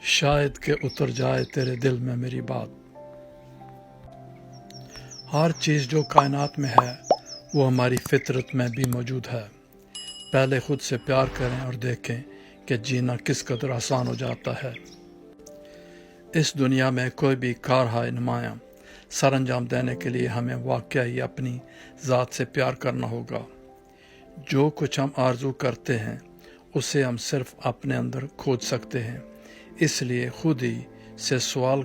शायद कि उतर जाए तेरे दिल में मेरी बात। हर चीज़ जो कायनात में है वो हमारी फितरत में भी मौजूद है। पहले खुद से प्यार करें और देखें कि जीना किस कदर आसान हो जाता है। इस दुनिया में कोई भी कार है नुमायाँ सर अंजाम देने के लिए हमें वाकई ही अपनी ज़ात से प्यार करना होगा। जो कुछ हम आरज़ू करते हैं उसे हम सिर्फ अपने अंदर खोज सकते हैं, इसलिए खुद ही से सवाल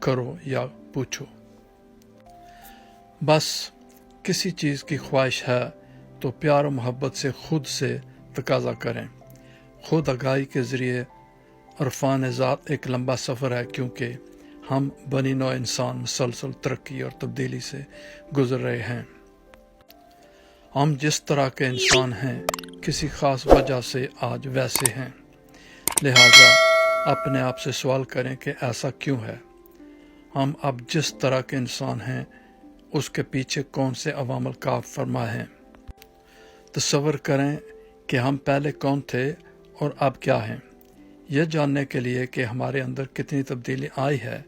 करो या पूछो। बस किसी चीज़ की ख्वाहिश है तो प्यार और मोहब्बत से खुद से तकाजा करें। खुद आगाही के ज़रिए अरफान ज़ात एक लंबा सफ़र है, क्योंकि हम बनी नौ इंसान मुसलसल तरक्की और तब्दीली से गुज़र रहे हैं। हम जिस तरह के इंसान हैं किसी ख़ास वजह से आज वैसे हैं, लिहाजा अपने आप से सवाल करें कि ऐसा क्यों है। हम अब जिस तरह के इंसान हैं उसके पीछे कौन से अवामल का फरमा हैं। तसव्वुर करें कि हम पहले कौन थे और अब क्या हैं, यह जानने के लिए कि हमारे अंदर कितनी तब्दीली आई है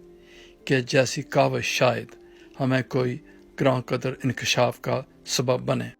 कि जैसी कावश शायद हमें कोई ग्रां कदर इंकशाफ का सबब बने।